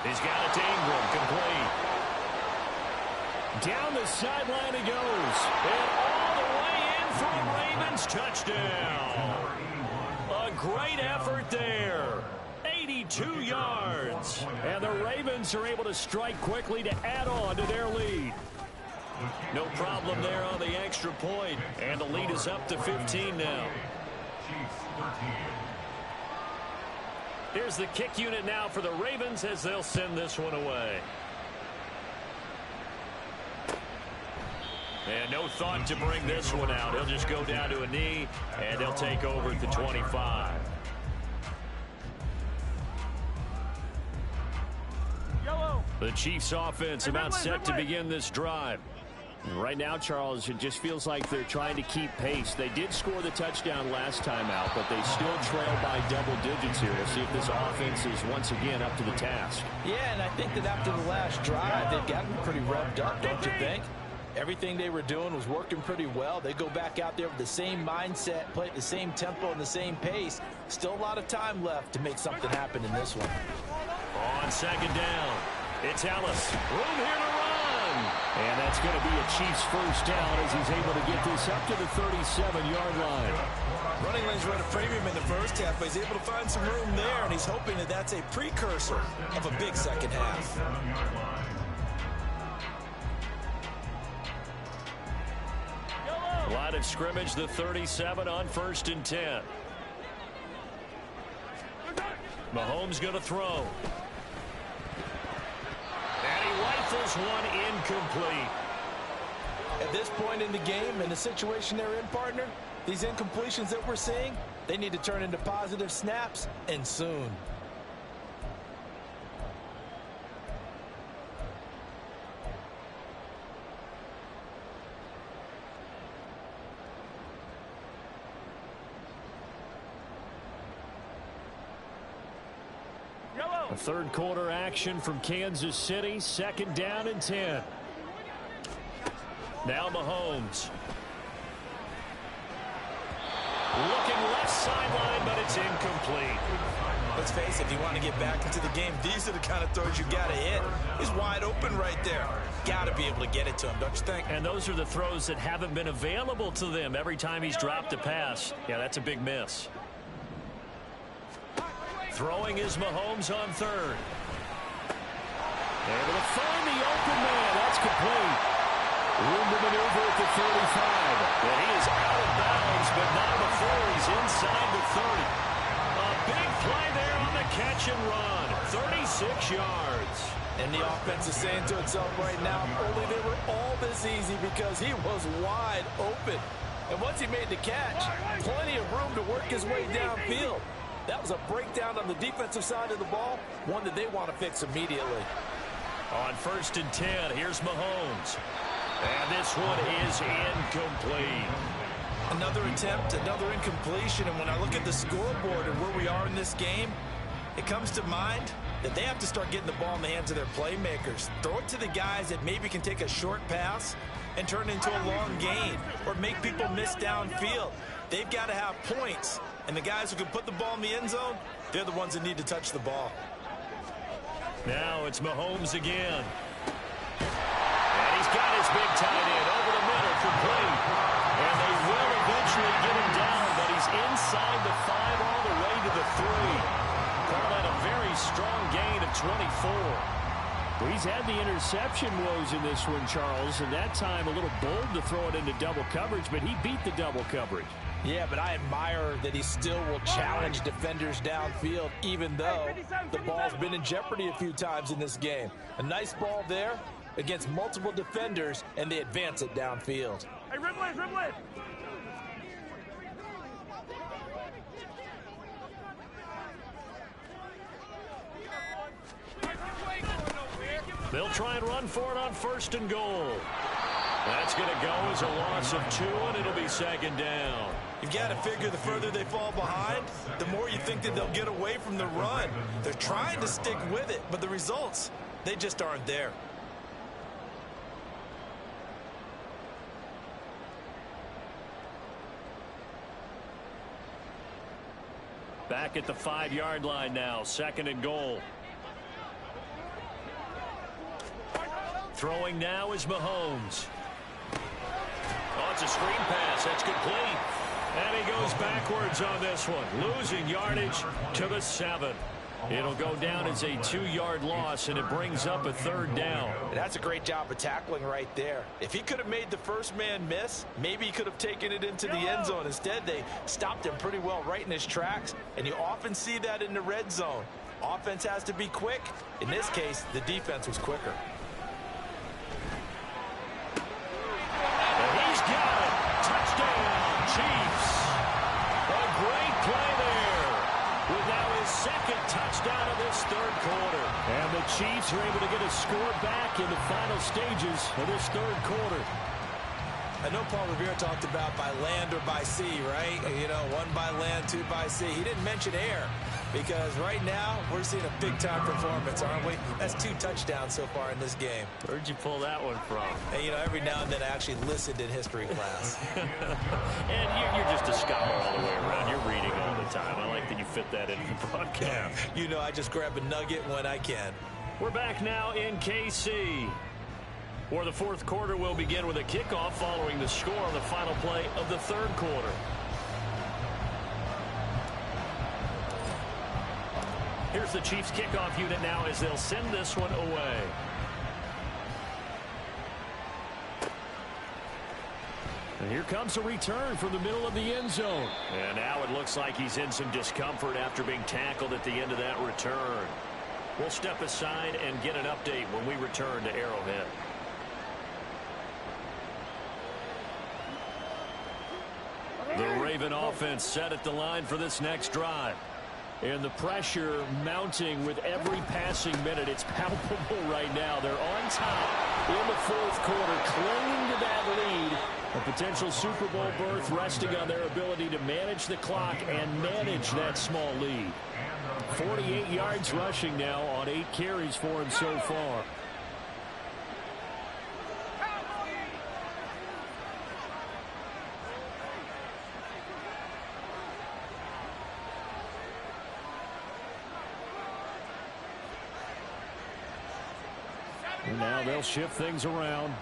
He's got it to Ingram, complete. Down the sideline he goes. And all the way in for a Ravens touchdown. A great effort there. 82 yards. And the Ravens are able to strike quickly to add on to their lead. No problem there on the extra point. And the lead is up to 15 now. Here's the kick unit now for the Ravens as they'll send this one away. And no thought to bring this one out. He'll just go down to a knee, and they'll take over at the 25. The Chiefs offense about set to begin this drive. Right now, Charles, it just feels like they're trying to keep pace. They did score the touchdown last time out, but they still trail by double digits here. We'll see if this offense is once again up to the task. Yeah, and I think that after the last drive, they've gotten pretty revved up, don't you think? Everything they were doing was working pretty well. They go back out there with the same mindset, play at the same tempo and the same pace. Still a lot of time left to make something happen in this one. On 2nd down, it's Ellis. Room here to run. And that's going to be a Chiefs first down as he's able to get this up to the 37-yard line. Running lanes were at a premium in the first half, but he's able to find some room there, and he's hoping that that's a precursor of a big second half. Line of scrimmage, the 37 on 1st and 10. Mahomes going to throw. And he rifles one incomplete. At this point in the game, in the situation they're in, partner, these incompletions that we're seeing, they need to turn into positive snaps, and soon. A third quarter action from Kansas City. 2nd down and 10. Now Mahomes. Looking left sideline, but it's incomplete. Let's face it, if you want to get back into the game, these are the kind of throws you got to hit. He's wide open right there. Got to be able to get it to him, don't you think? And those are the throws that haven't been available to them every time he's dropped a pass. Yeah, that's a big miss. Throwing is Mahomes on 3rd. Able to find the open man. That's complete. Room to maneuver at the 35. Well, he is out of bounds, but not before he's inside the 30. A big play there on the catch and run. 36 yards. And the offense is saying to itself right now, only they were all this easy because he was wide open. And once he made the catch, plenty of room to work his way downfield. That was a breakdown on the defensive side of the ball, one that they want to fix immediately. On 1st and 10, here's Mahomes. And this one is incomplete. Another attempt, another incompletion, and when I look at the scoreboard and where we are in this game, it comes to mind that they have to start getting the ball in the hands of their playmakers. Throw it to the guys that maybe can take a short pass and turn it into a long gain or make people miss downfield. They've got to have points, and the guys who can put the ball in the end zone, they're the ones that need to touch the ball. Now it's Mahomes again. And he's got his big tight end over the middle, complete. And they will eventually get him down, but he's inside the 5 all the way to the 3. Call that a very strong gain of 24. Well, he's had the interception woes in this one, Charles, and that time a little bold to throw it into double coverage, but he beat the double coverage. Yeah, but I admire that he still will challenge defenders downfield, even though the ball's been in jeopardy a few times in this game. A nice ball there against multiple defenders, and they advance it downfield. Hey, dribble it, dribble it. They'll try and run for it on 1st and goal. That's going to go as a loss of 2, and it'll be 2nd down. You've got to figure the further they fall behind, the more you think that they'll get away from the run. They're trying to stick with it, but the results, they just aren't there. Back at the 5-yard line now, 2nd and goal. Throwing now is Mahomes. Oh, it's a screen pass. That's complete. And he goes backwards on this one, losing yardage to the 7. It'll go down as a 2-yard loss, and it brings up a 3rd down. That's a great job of tackling right there. If he could have made the first man miss, maybe he could have taken it into the end zone. Instead, they stopped him pretty well right in his tracks, and you often see that in the red zone. Offense has to be quick. In this case, the defense was quicker. And he's got it. Touchdown, Chiefs. A great play there, with now his 2nd touchdown of this 3rd quarter. And the Chiefs are able to get a score back in the final stages of this 3rd quarter. I know Paul Revere talked about by land or by sea, right? You know, 1 by land, 2 by sea. He didn't mention air, because right now we're seeing a big-time performance, aren't we? That's 2 touchdowns so far in this game. Where'd you pull that one from? And, you know, every now and then I actually listened in history class. And you're just a scholar all the way around. You're reading all the time. I like that you fit that into the broadcast. Yeah. You know, I just grab a nugget when I can. We're back now in KC, where the 4th quarter will begin with a kickoff following the score on the final play of the 3rd quarter. Here's the Chiefs kickoff unit now as they'll send this one away. And here comes a return from the middle of the end zone. And now it looks like he's in some discomfort after being tackled at the end of that return. We'll step aside and get an update when we return to Arrowhead. The Raven offense set at the line for this next drive. And the pressure mounting with every passing minute. It's palpable right now. They're on top in the 4th quarter, clinging to that lead. A potential Super Bowl berth resting on their ability to manage the clock and manage that small lead. 48 yards rushing now on 8 carries for him so far. And now they'll shift things around.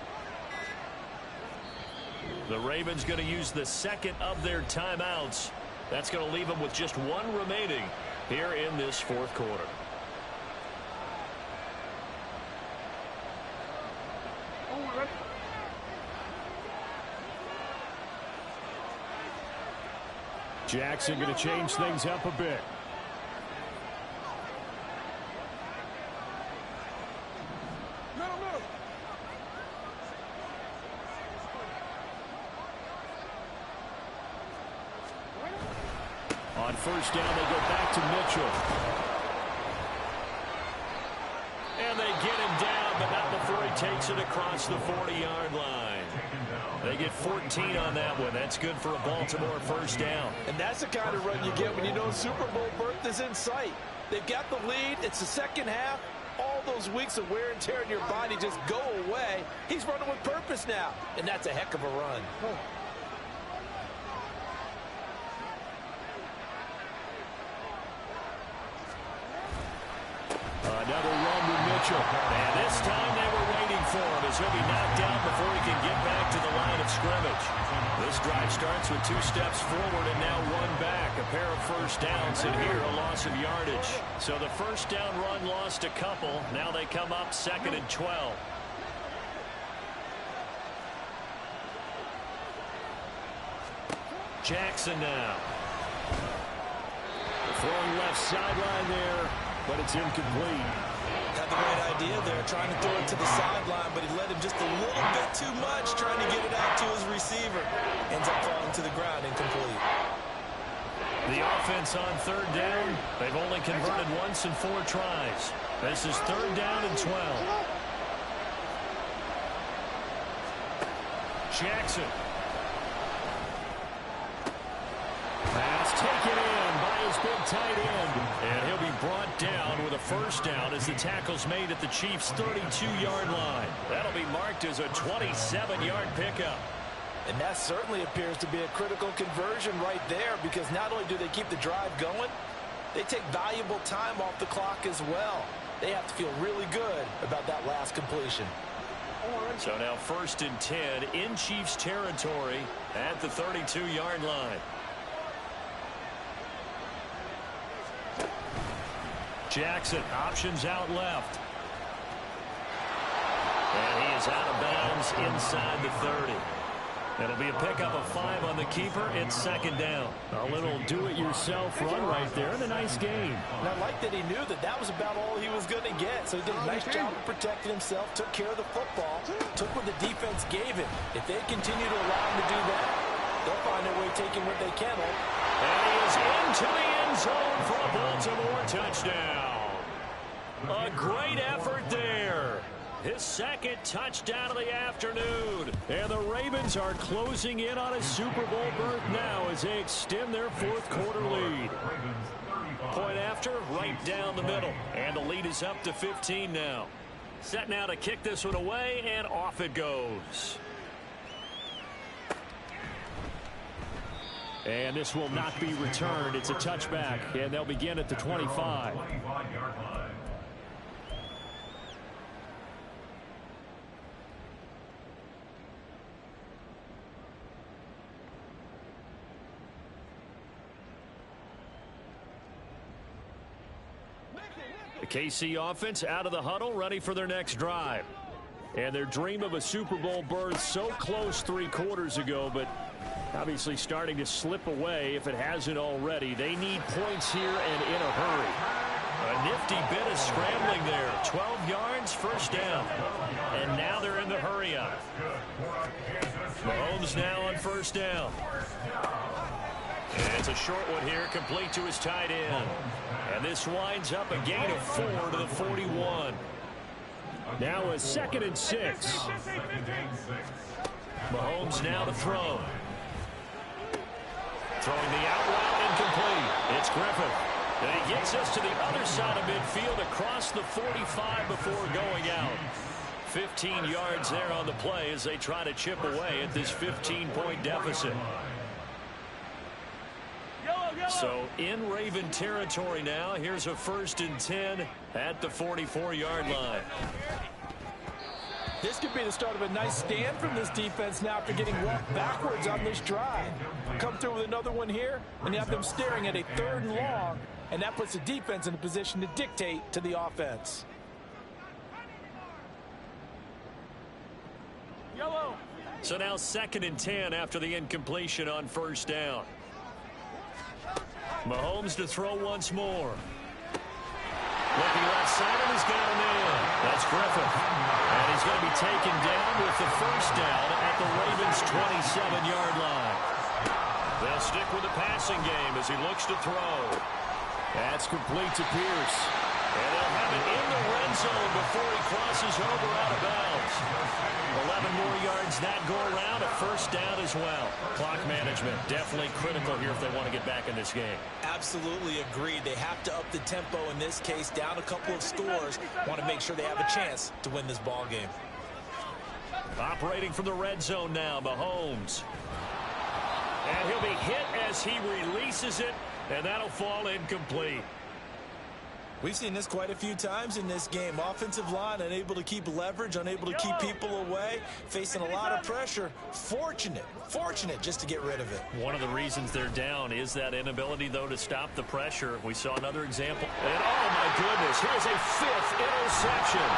The Ravens going to use the 2nd of their timeouts. That's going to leave them with just 1 remaining here in this 4th quarter. Jackson going to change things up a bit. On 1st down, they go back to Mitchell. And they get him down, but not before he takes it across the 40-yard line. They get 14 on that one. That's good for a Baltimore first down. And that's the kind of run you get when you know Super Bowl berth is in sight. They've got the lead. It's the second half. All those weeks of wear and tear in your body just go away. He's running with purpose now, and that's a heck of a run. Another run with Mitchell. And this time they were waiting for him as he'll be knocked down before he can get back to the line of scrimmage. This drive starts with 2 steps forward and now 1 back. A pair of first downs, and here a loss of yardage. So the first down run lost a couple. Now they come up 2nd and 12. Jackson now. Throwing left sideline there, but it's incomplete. Had the right idea there, trying to throw it to the sideline, but he let him just a little bit too much, trying to get it out to his receiver. Ends up falling to the ground, incomplete. The offense on 3rd down, they've only converted once in 4 tries. This is 3rd down and 12. Jackson. Pass taken in by his big tight end. And he'll be brought down with a first down as the tackle's made at the Chiefs' 32-yard line. That'll be marked as a 27-yard pickup. And that certainly appears to be a critical conversion right there, because not only do they keep the drive going, they take valuable time off the clock as well. They have to feel really good about that last completion. So now 1st and 10 in Chiefs territory at the 32-yard line. Jackson options out left. And he is out of bounds inside the 30. It'll be a pickup of 5 on the keeper. It's 2nd down. A little do-it-yourself run right there and a nice gain. And I like that he knew that that was about all he was going to get. So he did a nice job of protecting himself, took care of the football, took what the defense gave him. If they continue to allow him to do that, they'll find their way taking what they can. And he is into the end zone for a Baltimore touchdown. A great effort there. His 2nd touchdown of the afternoon. And the Ravens are closing in on a Super Bowl berth now as they extend their 4th quarter lead. Point after, right down the middle. And the lead is up to 15 now. Set now to kick this one away, and off it goes. And this will not be returned. It's a touchback, and they'll begin at the 25. The KC offense out of the huddle, ready for their next drive. And their dream of a Super Bowl berth so close 3 quarters ago, but obviously starting to slip away if it hasn't already. They need points here and in a hurry. A nifty bit of scrambling there. 12 yards, first down. And now they're in the hurry up. Mahomes now on first down. And it's a short one here, complete to his tight end. And this winds up a gain of 4 to the 41. Now a 2nd and 6. Mahomes now to throw. Throwing the out route, incomplete. It's Griffith. And he gets us to the other side of midfield across the 45 before going out. 15 yards there on the play as they try to chip away at this 15-point deficit. So in Raven territory now. Here's a 1st and 10 at the 44-yard line. This could be the start of a nice stand from this defense now after getting walked backwards on this drive. Come through with another one here, and you have them staring at a 3rd and long, and that puts the defense in a position to dictate to the offense. Yellow. So now 2nd and 10 after the incompletion on first down. Mahomes to throw once more. Looking left side, and he's got him in. That's Griffith. And he's going to be taken down with the first down at the Ravens' 27-yard line. They'll stick with the passing game as he looks to throw. That's complete to Pierce. And they'll have it in the red zone before he crosses over out of bounds. 11 more yards that go around, a first down as well. Clock management definitely critical here if they want to get back in this game. Absolutely agreed. They have to up the tempo in this case, down a couple of scores. Want to make sure they have a chance to win this ball game. Operating from the red zone now, Mahomes. And he'll be hit as he releases it, and that'll fall incomplete. We've seen this quite a few times in this game. Offensive line unable to keep leverage, unable to keep people away, facing a lot of pressure. Fortunate just to get rid of it. One of the reasons they're down is that inability, though, to stop the pressure. We saw another example. And, oh, my goodness, here's a 5th interception.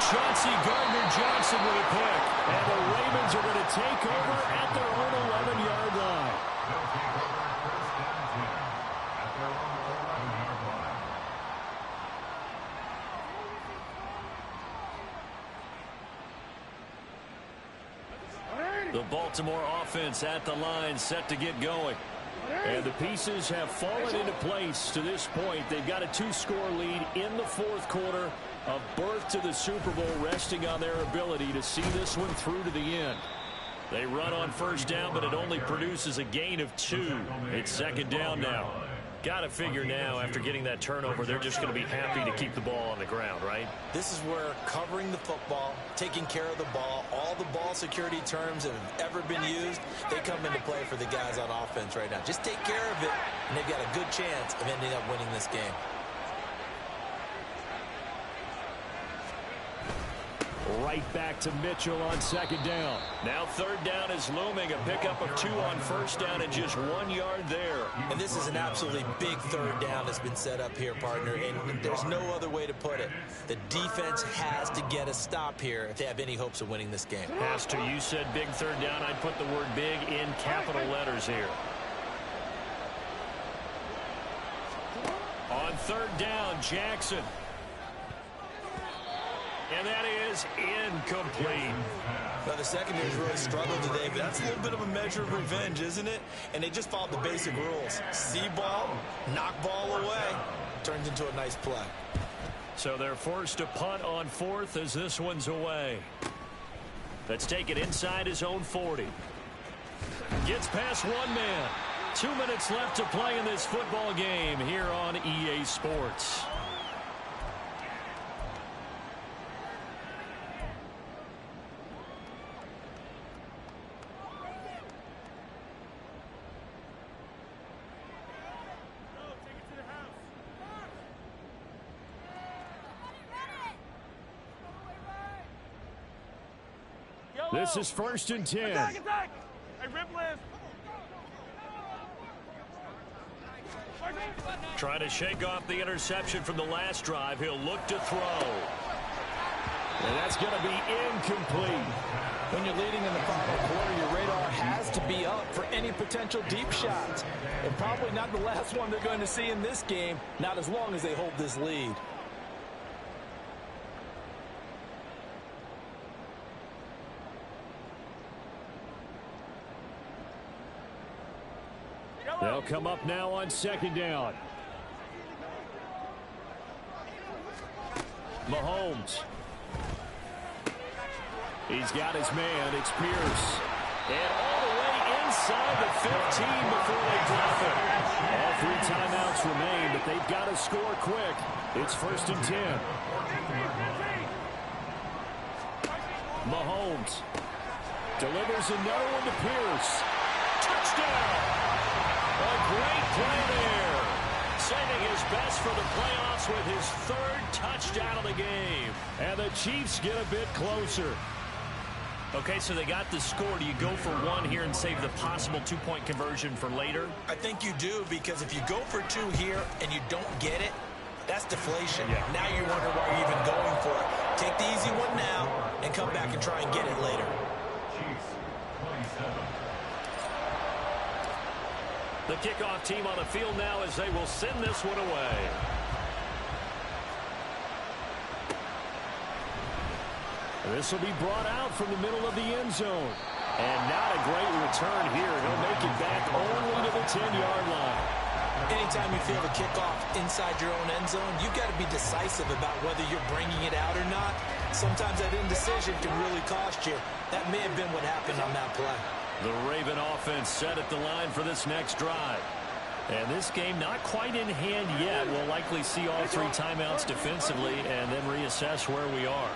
Chauncey Gardner-Johnson with a pick. And the Ravens are going to take over at their own 11-yard line. They'll take over first down 10 at their own 11-yard line. The Baltimore offense at the line, set to get going. And the pieces have fallen into place to this point. They've got a 2-score lead in the 4th quarter. A berth to the Super Bowl resting on their ability to see this one through to the end. They run on first down, but it only produces a gain of 2. It's second down now. Got to figure now, after getting that turnover, they're just going to be happy to keep the ball on the ground, right? This is where covering the football, taking care of the ball, all the ball security terms that have ever been used, they come into play for the guys on offense right now. Just take care of it, and they've got a good chance of ending up winning this game. Right back to Mitchell on second down. Now third down is looming. A pickup of 2 on first down and just 1 yard there. And this is an absolutely big third down that's been set up here, partner, and there's no other way to put it. The defense has to get a stop here if they have any hopes of winning this game. Has to. You said big third down. I'd put the word big in capital letters here. On third down, Jackson. And that is incomplete. Now, the secondary's really struggled today, but that's a little bit of a measure of revenge, isn't it? And they just followed the basic rules. See ball, knock ball away. Turns into a nice play. So they're forced to punt on 4th as this one's away. Let's take it inside his own 40. Gets past one man. 2 minutes left to play in this football game here on EA Sports. This is 1st and 10. Attack! Hey, Ripley! Trying to shake off the interception from the last drive. He'll look to throw. And that's going to be incomplete. When you're leading in the final quarter, your radar has to be up for any potential deep shots. And probably not the last one they're going to see in this game, not as long as they hold this lead. They'll come up now on second down. Mahomes. He's got his man. It's Pierce. And all the way inside the 15 before they drop it. All 3 timeouts remain, but they've got to score quick. It's 1st and 10. Mahomes delivers another one to Pierce. Touchdown! A great play there. Saving his best for the playoffs with his 3rd touchdown of the game. And the Chiefs get a bit closer. Okay, so they got the score. Do you go for 1 here and save the possible 2-point conversion for later? I think you do, because if you go for 2 here and you don't get it, that's deflation. Yeah. Now you wonder why you're even going for it. Take the easy one now and come back and try and get it later. Chiefs, 27. The kickoff team on the field now as they will send this one away. This will be brought out from the middle of the end zone. And not a great return here. He'll make it back only to the 10-yard line. Anytime you feel the kickoff inside your own end zone, you've got to be decisive about whether you're bringing it out or not. Sometimes that indecision can really cost you. That may have been what happened on that play. The Raven offense set at the line for this next drive. And this game not quite in hand yet. We'll likely see all 3 timeouts defensively and then reassess where we are.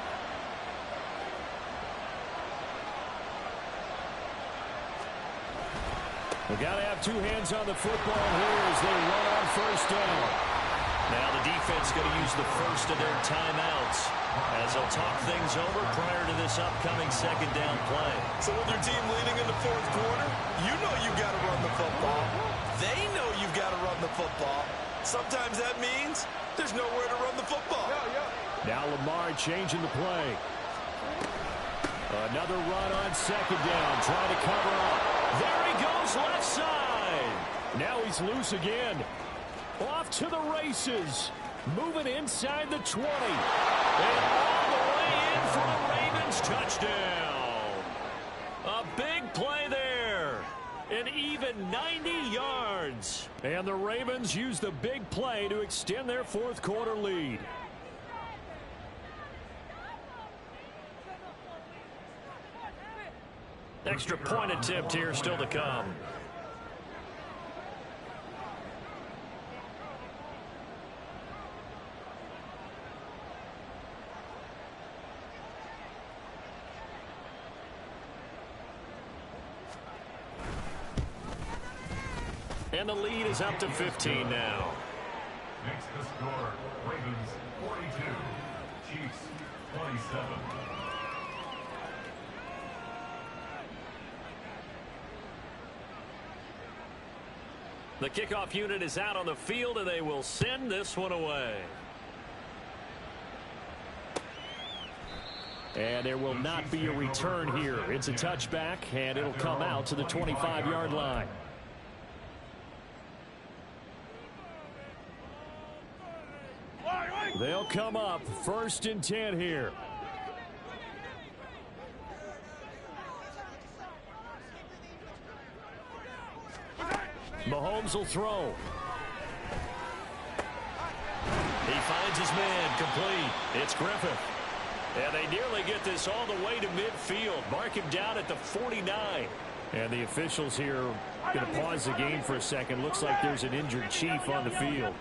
We got to have 2 hands on the football here as they run on first down. Now the defense going to use the first of their timeouts as they'll talk things over prior to this upcoming second down play. So with your team leading in the fourth quarter, you know you've got to run the football. They know you've got to run the football. Sometimes that means there's nowhere to run the football. Now Lamar changing the play. Another run on second down, trying to cover up. There he goes, left side. Now he's loose again. Off to the races. Moving inside the 20. And all the way in for a Ravens touchdown. A big play there. An even 90 yards. And the Ravens use the big play to extend their fourth quarter lead. Extra point attempt here still to come. And the lead is up to 15 now. Makes the score Ravens 42, Chiefs 27. The kickoff unit is out on the field, and they will send this one away. And there will not be a return here. It's a touchback, and it'll come out to the 25-yard line. They'll come up 1st and 10 here. Mahomes will throw. He finds his man complete. It's Griffith. And they nearly get this all the way to midfield. Mark him down at the 49. And the officials here going to pause the game for a second. Looks like there's an injured Chief on the field.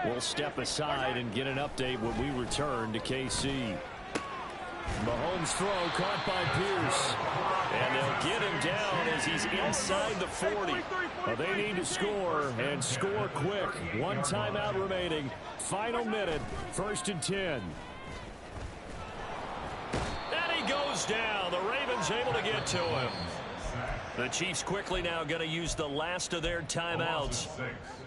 We'll step aside and get an update when we return to KC. Mahomes' throw caught by Pierce. And they'll get him down as he's inside the 40. Well, they need to score and score quick. 1 timeout remaining. Final minute. 1st and 10. And he goes down. The Ravens able to get to him. The Chiefs quickly now going to use the last of their timeouts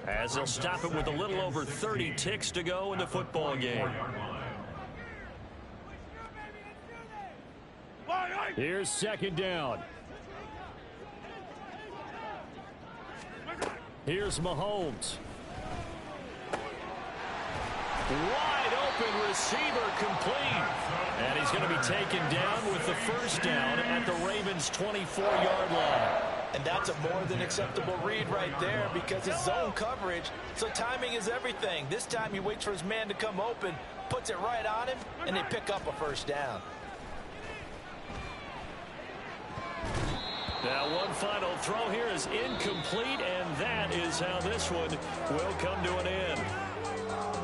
as they'll stop it with a little over 30 ticks to go in the football game. Here's 2nd down. Here's Mahomes. Wide open receiver complete. And he's going to be taken down with the 1st down at the Ravens' 24-yard line. And that's a more than acceptable read right there because it's zone coverage, so timing is everything. This time he waits for his man to come open, puts it right on him, and they pick up a 1st down. Now one final throw here is incomplete, and that is how this one will come to an end.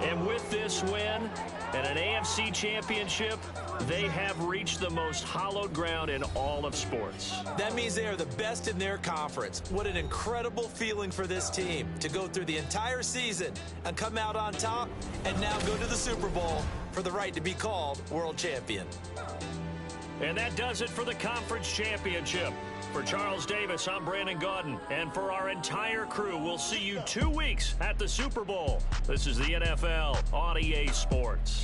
And with this win and an AFC championship, they have reached the most hallowed ground in all of sports. That means they are the best in their conference. What an incredible feeling for this team to go through the entire season and come out on top and now go to the Super Bowl for the right to be called world champion. And that does it for the conference championship. For Charles Davis, I'm Brandon Gaudin. And for our entire crew, we'll see you 2 weeks at the Super Bowl. This is the NFL on EA Sports.